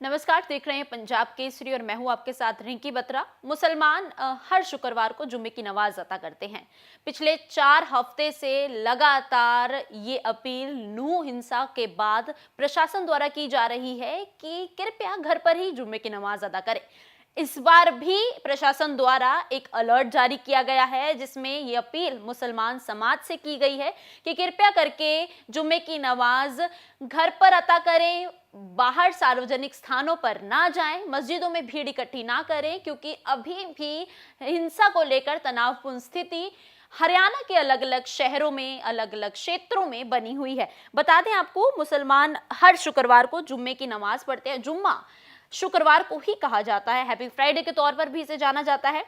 नमस्कार, देख रहे हैं पंजाब केसरी और मैं हूं आपके साथ रिंकी बत्रा। मुसलमान हर शुक्रवार को जुम्मे की नमाज अता करते हैं। पिछले 4 हफ्ते से लगातार ये अपील नूह हिंसा के बाद प्रशासन द्वारा की जा रही है कि कृपया घर पर ही जुम्मे की नमाज अदा करें। इस बार भी प्रशासन द्वारा एक अलर्ट जारी किया गया है जिसमें ये अपील मुसलमान समाज से की गई है कि कृपया करके जुम्मे की नमाज घर पर अता करें, बाहर सार्वजनिक स्थानों पर ना जाएं, मस्जिदों में भीड़ इकट्ठी ना करें, क्योंकि अभी भी हिंसा को लेकर तनावपूर्ण स्थिति हरियाणा के अलग अलग शहरों में, अलग अलग क्षेत्रों में बनी हुई है। बता दें आपको, मुसलमान हर शुक्रवार को जुम्मे की नमाज पढ़ते हैं। जुम्मा शुक्रवार को ही कहा जाता है, हैप्पी फ्राइडे के तौर पर भी इसे जाना जाता है।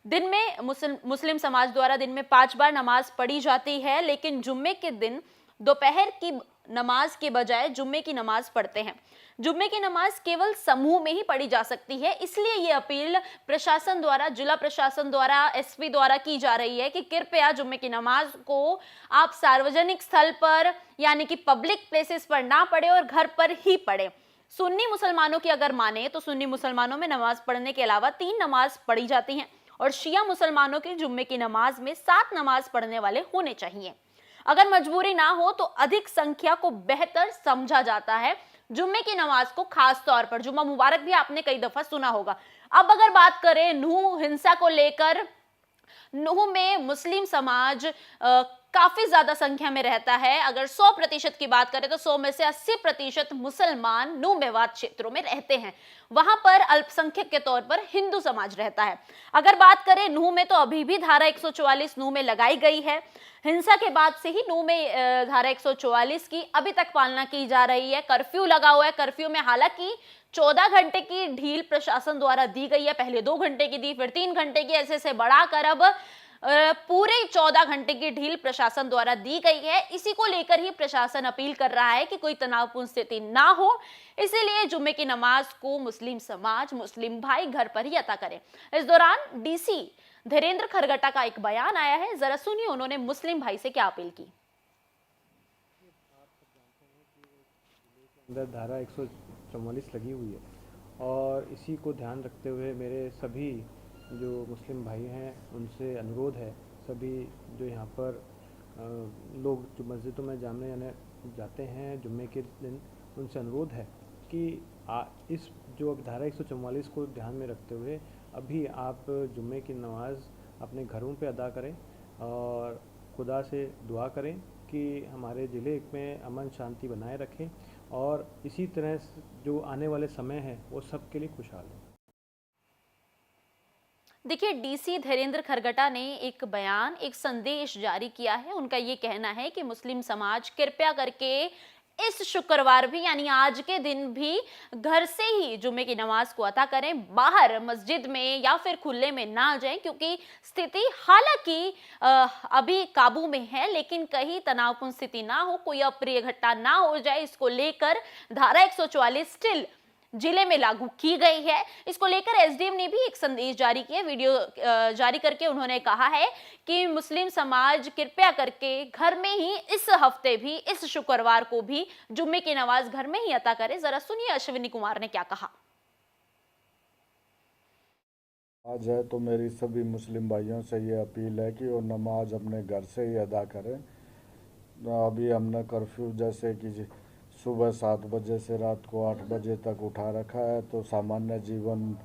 दिन में मुस्लिम समाज द्वारा दिन में 5 बार नमाज पढ़ी जाती है, लेकिन जुम्मे के दिन दोपहर की नमाज के बजाय जुम्मे की नमाज पढ़ते हैं। जुम्मे की नमाज केवल समूह में ही पढ़ी जा सकती है, इसलिए ये अपील प्रशासन द्वारा, जिला प्रशासन द्वारा, एसपी द्वारा की जा रही है कि कृपया जुम्मे की नमाज को आप सार्वजनिक स्थल पर यानी कि पब्लिक प्लेसेस पर ना पढ़े और घर पर ही पढ़े। सुन्नी मुसलमानों की अगर माने तो सुन्नी मुसलमानों में नमाज पढ़ने के अलावा 3 नमाज पढ़ी जाती हैं और शिया मुसलमानों की जुम्मे की नमाज में 7 नमाज पढ़ने वाले होने चाहिए। अगर मजबूरी ना हो तो अधिक संख्या को बेहतर समझा जाता है। जुम्मे की नमाज को खास तौर पर जुम्मा मुबारक भी आपने कई दफा सुना होगा। अब अगर बात करें नूह हिंसा को लेकर, नूह में मुस्लिम समाज काफी ज्यादा संख्या में रहता है। अगर 100% की बात करें तो 100 में से 80% मुसलमान नूह मेवात क्षेत्रों में रहते हैं। वहां पर अल्पसंख्यक के तौर पर हिंदू समाज रहता है। अगर बात करें नूह में, तो अभी भी धारा 144 नूह में लगाई गई है। हिंसा के बाद से ही नूह में धारा 144 की अभी तक पालना की जा रही है। कर्फ्यू लगा हुआ है। कर्फ्यू में हालांकि 14 घंटे की ढील प्रशासन द्वारा दी गई है। पहले 2 घंटे की दी, फिर 3 घंटे की, ऐसे से बढ़ाकर अब पूरे 14 घंटे की ढील प्रशासन द्वारा दी गई है। इसी को लेकर ही प्रशासन अपील कर रहा है कि कोई तनावपूर्ण स्थिति ना हो, इसीलिए जुम्मे की नमाज को मुस्लिम समाज, मुस्लिम भाई घर पर ही अता करें। इस दौरान डीसी धीरेन्द्र खरगटा का एक बयान आया है, जरा सुनिए उन्होंने मुस्लिम भाई से क्या अपील की। अंदर धारा 144 लगी हुई है और इसी को ध्यान रखते हुए मेरे सभी जो मुस्लिम भाई हैं उनसे अनुरोध है, सभी जो यहाँ पर लोग जो मस्जिदों में जाते हैं जुम्मे के दिन, उनसे अनुरोध है कि इस जो अब धारा 144 को ध्यान में रखते हुए अभी आप जुम्मे की नमाज़ अपने घरों पे अदा करें और खुदा से दुआ करें कि हमारे ज़िले में अमन शांति बनाए रखें और इसी तरह जो आने वाले समय है वो सबके लिए खुशहाल है। देखिए, डीसी धीरेन्द्र खरगटा ने एक बयान, एक संदेश जारी किया है। उनका ये कहना है कि मुस्लिम समाज कृपया करके इस शुक्रवार भी यानी आज के दिन भी घर से ही जुम्मे की नमाज को अता करें, बाहर मस्जिद में या फिर खुले में ना जाएं, क्योंकि स्थिति हालांकि अभी काबू में है, लेकिन कहीं तनावपूर्ण स्थिति ना हो, कोई अप्रिय घटना ना हो जाए, इसको लेकर धारा 144 स्टिल जिले में लागू की गई है। इसको लेकर एसडीएम ने भी एक संदेश जारी किया, वीडियो जारी करके उन्होंने कहा है कि मुस्लिम समाज कृपया करके घर में ही इस हफ्ते भी, इस शुक्रवार को भी जुम्मे की नमाज घर में ही अता करें। जरा सुनिए अश्विनी कुमार ने क्या कहा। आज है तो मेरी सभी मुस्लिम भाइयों से ये अपील है कि वो नमाज अपने घर से ही अदा करें। अभी हमने कर्फ्यू जैसे कि सुबह 7 बजे से रात को 8 बजे तक उठा रखा है, तो सामान्य जीवन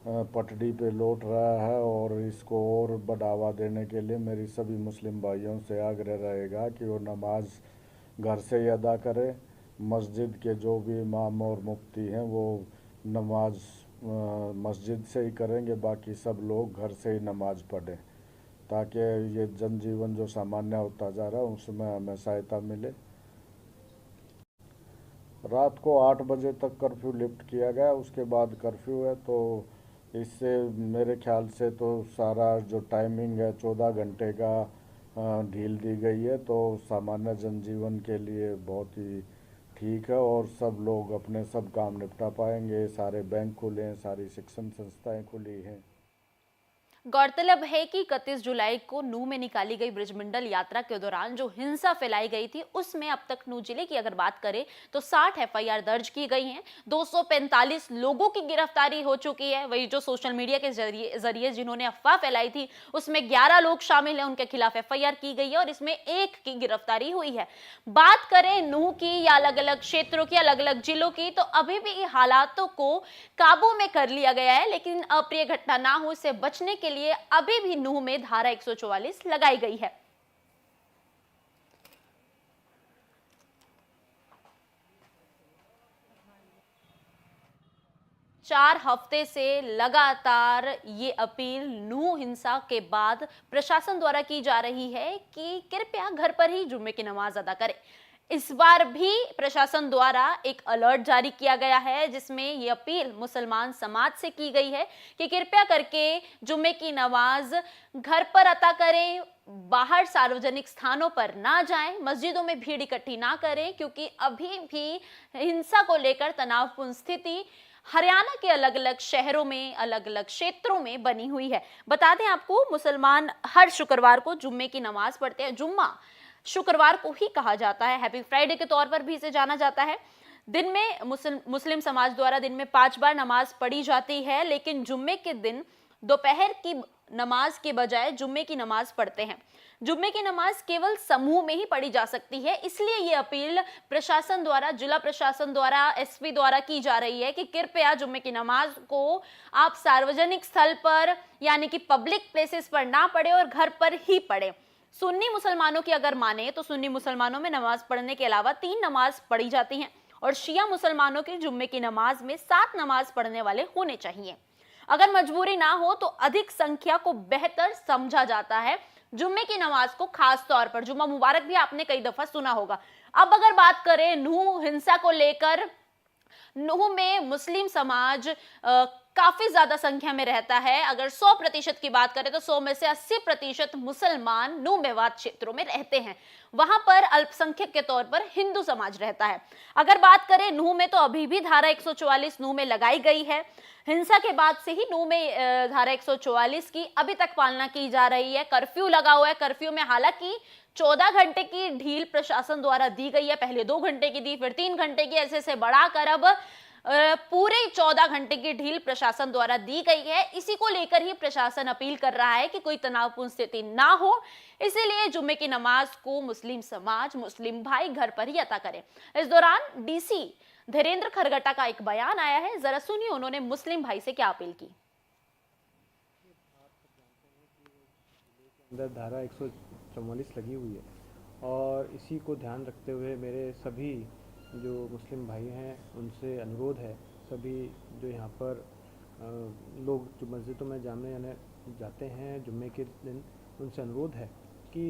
पटड़ी पे लौट रहा है और इसको और बढ़ावा देने के लिए मेरी सभी मुस्लिम भाइयों से आग्रह रहेगा कि वो नमाज घर से ही अदा करें। मस्जिद के जो भी इमाम और मुफ्ती हैं वो नमाज मस्जिद से ही करेंगे, बाकी सब लोग घर से ही नमाज पढ़ें ताकि ये जनजीवन जो सामान्य होता जा रहा है उसमें हमें सहायता मिले। रात को 8 बजे तक कर्फ्यू लिफ्ट किया गया, उसके बाद कर्फ्यू है, तो इससे मेरे ख्याल से तो सारा जो टाइमिंग है 14 घंटे का ढील दी गई है, तो सामान्य जनजीवन के लिए बहुत ही ठीक है और सब लोग अपने सब काम निपटा पाएंगे। सारे बैंक खुले हैं, सारी शिक्षण संस्थाएं खुली हैं। गौरतलब है कि 31 जुलाई को नूंह में निकाली गई ब्रिजमंडल यात्रा के दौरान जो हिंसा फैलाई गई थी, उसमें अब तक नूंह जिले की अगर बात करें तो 60 एफआईआर दर्ज की गई हैं, 245 लोगों की गिरफ्तारी हो चुकी है। वही जो सोशल मीडिया के जरिए जिन्होंने अफवाह फैलाई थी, उसमें 11 लोग शामिल हैं, उनके खिलाफ एफआईआर की गई है और इसमें एक की गिरफ्तारी हुई है। बात करें नूंह की या अलग अलग क्षेत्रों की, अलग अलग जिलों की, तो अभी भी हालातों को काबू में कर लिया गया है, लेकिन अप्रिय घटना ना हो इससे बचने के लिए अभी भी नूंह में धारा 144 लगाई गई है। चार हफ्ते से लगातार ये अपील नूंह हिंसा के बाद प्रशासन द्वारा की जा रही है कि कृपया घर पर ही जुम्मे की नमाज अदा करें। इस बार भी प्रशासन द्वारा एक अलर्ट जारी किया गया है, जिसमें ये अपील मुसलमान समाज से की गई है कि कृपया करके जुम्मे की नमाज घर पर अदा करें, बाहर सार्वजनिक स्थानों पर ना जाएं, मस्जिदों में भीड़ इकट्ठी ना करें, क्योंकि अभी भी हिंसा को लेकर तनावपूर्ण स्थिति हरियाणा के अलग अलग शहरों में, अलग अलग क्षेत्रों में बनी हुई है। बता दें आपको, मुसलमान हर शुक्रवार को जुम्मे की नमाज पढ़ते हैं। जुम्मा शुक्रवार को ही कहा जाता है, हैप्पी फ्राइडे के तौर पर भी इसे जाना जाता है। दिन में मुस्लिम समाज द्वारा दिन में 5 बार नमाज पढ़ी जाती है, लेकिन जुम्मे के दिन दोपहर की नमाज के बजाय जुम्मे की नमाज पढ़ते हैं। जुम्मे की नमाज केवल समूह में ही पढ़ी जा सकती है, इसलिए ये अपील प्रशासन द्वारा, जिला प्रशासन द्वारा, एसपी द्वारा की जा रही है कि कृपया जुम्मे की नमाज को आप सार्वजनिक स्थल पर यानी कि पब्लिक प्लेसेस पर ना पढ़े और घर पर ही पढ़े। सुन्नी मुसलमानों की अगर माने तो सुन्नी मुसलमानों में नमाज पढ़ने के अलावा 3 नमाज पढ़ी जाती हैं और शिया मुसलमानों की जुम्मे की नमाज में 7 नमाज पढ़ने वाले होने चाहिए। अगर मजबूरी ना हो तो अधिक संख्या को बेहतर समझा जाता है। जुम्मे की नमाज को खास तौर पर जुम्मा मुबारक भी आपने कई दफा सुना होगा। अब अगर बात करें नूंह हिंसा को लेकर, नूंह में मुस्लिम समाज काफी ज्यादा संख्या में रहता है। अगर 100% की बात करें तो 100 में से 80% मुसलमान नूंह मेवात क्षेत्रों में रहते हैं। वहां पर अल्पसंख्यक के तौर पर हिंदू समाज रहता है। अगर बात करें नूंह में तो अभी भी धारा 144 नूंह में लगाई गई है। हिंसा के बाद से ही नूंह में धारा 144 की अभी तक पालना की जा रही है। कर्फ्यू लगा हुआ है। कर्फ्यू में हालांकि 14 घंटे की ढील प्रशासन द्वारा दी गई है। पहले 2 घंटे की दी, फिर 3 घंटे की, ऐसे से बढ़ाकर अब पूरे 14 घंटे की ढील प्रशासन द्वारा दी गई है। इसी को लेकर ही प्रशासन अपील कर रहा है कि कोई तनावपूर्ण स्थिति ना हो, इसीलिए जुम्मे की नमाज को मुस्लिम समाज, मुस्लिम भाई घर पर ही अदा करें। इस दौरान डीसी धीरेन्द्र खरगटा का एक बयान आया है, जरा सुनिए उन्होंने मुस्लिम भाई से क्या अपील की। अंदर धारा 144 लगी हुई है और इसी को ध्यान रखते हुए मेरे सभी जो मुस्लिम भाई हैं उनसे अनुरोध है, सभी जो यहाँ पर लोग जो मस्जिदों में जाते हैं जुम्मे के दिन, उनसे अनुरोध है कि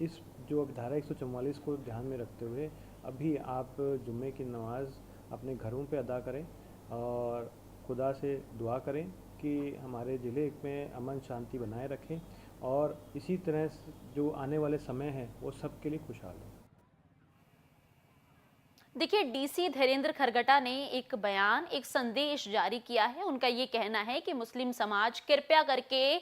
इस जो अब धारा 144 को ध्यान में रखते हुए अभी आप जुम्मे की नमाज अपने घरों पे अदा करें और खुदा से दुआ करें कि हमारे ज़िले में अमन शांति बनाए रखें और इसी तरह जो आने वाले समय है वो सबके लिए खुशहाल हो। देखिए, डीसी धीरेन्द्र खरगटा ने एक बयान, एक संदेश जारी किया है। उनका ये कहना है कि मुस्लिम समाज कृपया करके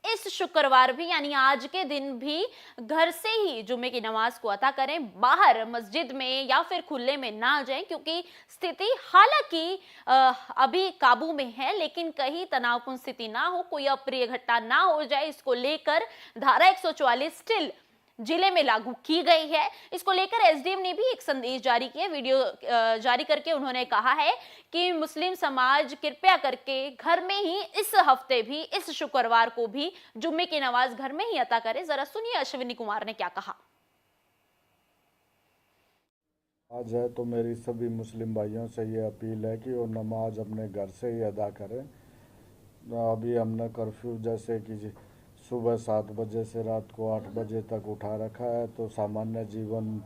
इस शुक्रवार भी यानी आज के दिन भी घर से ही जुम्मे की नमाज को अदा करें, बाहर मस्जिद में या फिर खुले में ना जाएं, क्योंकि स्थिति हालांकि अभी काबू में है, लेकिन कहीं तनावपूर्ण स्थिति ना हो, कोई अप्रिय घटना ना हो जाए, इसको लेकर धारा 144 स्टिल जिले में लागू की गई है। इसको लेकर एसडीएम ने भी एक संदेश जारी किया, वीडियो जारी करके उन्होंने कहा है कि मुस्लिम समाज कृपया करके घर में ही इस हफ्ते भी, इस शुक्रवार को भी जुम्मे की नमाज घर में ही अदा करें। जरा सुनिए अश्विनी कुमार ने क्या कहा। आज है तो मेरी सभी मुस्लिम भाइयों से ये अपील है कि वो नमाज अपने घर से ही अदा करें। अभी हमने कर्फ्यू जैसे कि सुबह 7 बजे से रात को 8 बजे तक उठा रखा है, तो सामान्य जीवन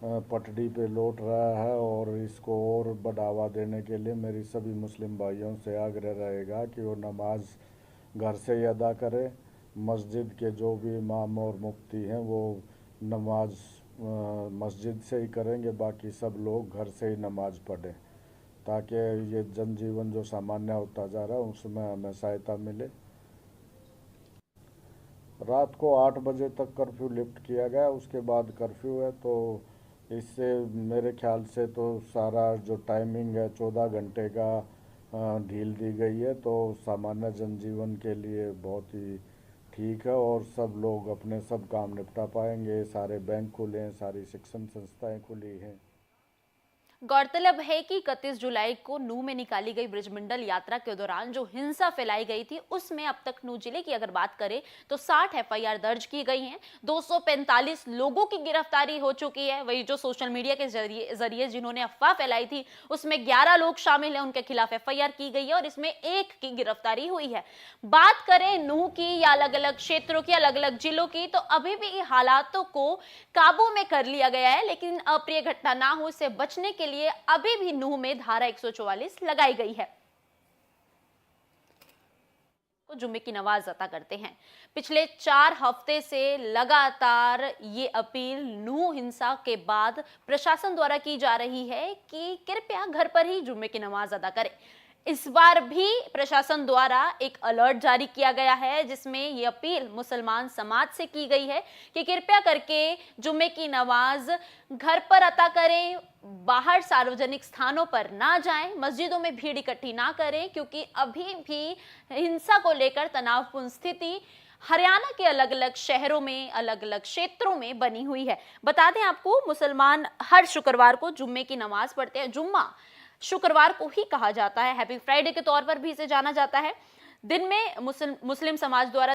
पटड़ी पे लौट रहा है और इसको और बढ़ावा देने के लिए मेरी सभी मुस्लिम भाइयों से आग्रह रहेगा कि वो नमाज घर से ही अदा करें। मस्जिद के जो भी इमाम और मुफ्ती हैं वो नमाज मस्जिद से ही करेंगे, बाकी सब लोग घर से ही नमाज पढ़ें ताकि ये जनजीवन जो सामान्य होता जा रहा है उसमें हमें सहायता मिले। रात को 8 बजे तक कर्फ्यू लिफ्ट किया गया, उसके बाद कर्फ्यू है। तो इससे मेरे ख्याल से तो सारा जो टाइमिंग है 14 घंटे का ढील दी गई है, तो सामान्य जनजीवन के लिए बहुत ही ठीक है और सब लोग अपने सब काम निपटा पाएंगे। सारे बैंक खुले हैं, सारी शिक्षण संस्थाएं खुली हैं। गौरतलब है कि 31 जुलाई को नूह में निकाली गई ब्रिजमंडल यात्रा के दौरान जो हिंसा फैलाई गई थी, उसमें अब तक नूह जिले की अगर बात करें तो 60 एफआईआर दर्ज की गई हैं, 245 लोगों की गिरफ्तारी हो चुकी है। वही जो सोशल मीडिया के जरिए जिन्होंने अफवाह फैलाई थी, उसमें 11 लोग शामिल हैं, उनके खिलाफ एफआईआर की गई है और इसमें एक की गिरफ्तारी हुई है। बात करें नूह की या अलग अलग क्षेत्रों की, अलग अलग जिलों की, तो अभी भी हालातों को काबू में कर लिया गया है, लेकिन अप्रिय घटना ना हो इससे बचने के लिए अभी भी नूह में धारा 144 लगाई गई है। को जुम्मे की नमाज अता करते हैं। पिछले 4 हफ्ते से लगातार ये अपील नूह हिंसा के बाद प्रशासन द्वारा की जा रही है कि कृपया घर पर ही जुम्मे की नमाज अदा करें। इस बार भी प्रशासन द्वारा एक अलर्ट जारी किया गया है, जिसमें ये अपील मुसलमान समाज से की गई है कि कृपया करके जुम्मे की नमाज घर पर अता करें, बाहर सार्वजनिक स्थानों पर ना जाएं, मस्जिदों में भीड़ इकट्ठी ना करें, क्योंकि अभी भी हिंसा को लेकर तनावपूर्ण स्थिति हरियाणा के अलग अलग शहरों में, अलग अलग क्षेत्रों में बनी हुई है। बता दें आपको, मुसलमान हर शुक्रवार को जुम्मे की नमाज पढ़ते हैं। जुम्मा शुक्रवार को ही कहा जाता है, हैप्पी फ्राइडे के तौर पर भी इसे जाना जाता है। दिन में मुस्लिम समाज द्वारा